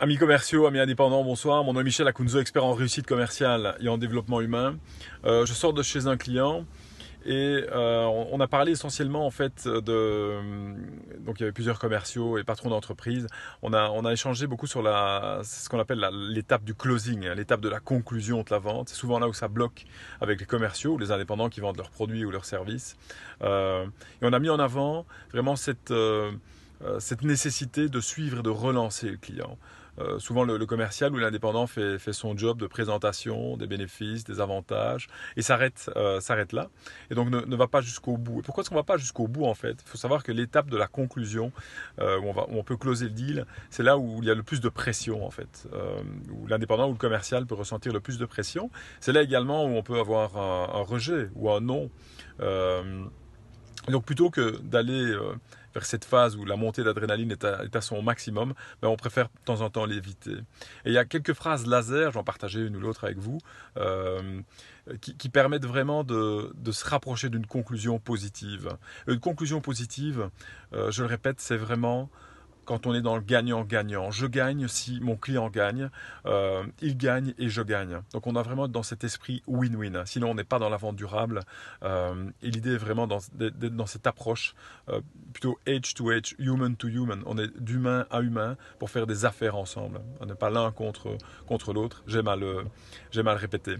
Amis commerciaux, amis indépendants, bonsoir. Mon nom est Michel Acunzo, expert en réussite commerciale et en développement humain. Je sors de chez un client et on a parlé essentiellement en fait donc il y avait plusieurs commerciaux et patrons d'entreprise. On a échangé beaucoup sur ce qu'on appelle l'étape du closing, hein, l'étape de la conclusion de la vente. C'est souvent là où ça bloque avec les commerciaux ou les indépendants qui vendent leurs produits ou leurs services. Et on a mis en avant vraiment cette nécessité de suivre et de relancer le client. Souvent le commercial ou l'indépendant fait son job de présentation des bénéfices, des avantages et s'arrête là et donc ne va pas jusqu'au bout. Et pourquoi est-ce qu'on ne va pas jusqu'au bout en fait? Il faut savoir que l'étape de la conclusion où on peut closer le deal, c'est là où il y a le plus de pression en fait, où l'indépendant ou le commercial peut ressentir le plus de pression. C'est là également où on peut avoir un rejet ou un non. Donc plutôt que d'aller vers cette phase où la montée d'adrénaline est à son maximum, ben on préfère de temps en temps l'éviter. Et il y a quelques phrases laser, j'en partageais une ou l'autre avec vous, qui permettent vraiment de se rapprocher d'une conclusion positive. Une conclusion positive, je le répète, c'est vraiment quand on est dans le gagnant-gagnant. Je gagne si mon client gagne, il gagne et je gagne. Donc on a vraiment dans cet esprit win-win. Sinon on n'est pas dans la vente durable. Et l'idée est vraiment d'être dans cette approche plutôt edge to edge, human to human. On est d'humain à humain pour faire des affaires ensemble. On n'est pas l'un contre l'autre. J'aime à le répéter.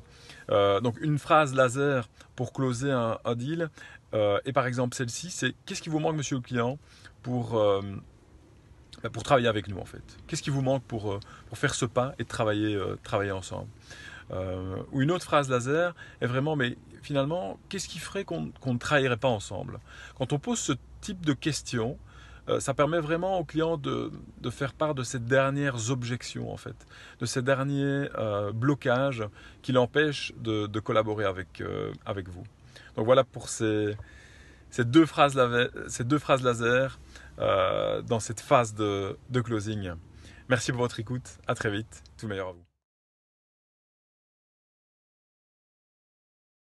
Donc une phrase laser pour closer un deal. Et par exemple celle-ci, c'est qu'est-ce qui vous manque monsieur le client pour travailler avec nous en fait. Qu'est-ce qui vous manque pour faire ce pas et travailler ensemble. Ou une autre phrase laser est vraiment, mais finalement, qu'est-ce qui ferait qu'on ne travaillerait pas ensemble? Quand on pose ce type de questions, ça permet vraiment au client de faire part de ces dernières objections en fait, de ces derniers blocages qui l'empêchent de collaborer avec vous. Donc voilà pour ces deux phrases laser dans cette phase de closing. Merci pour votre écoute, à très vite, tout le meilleur à vous.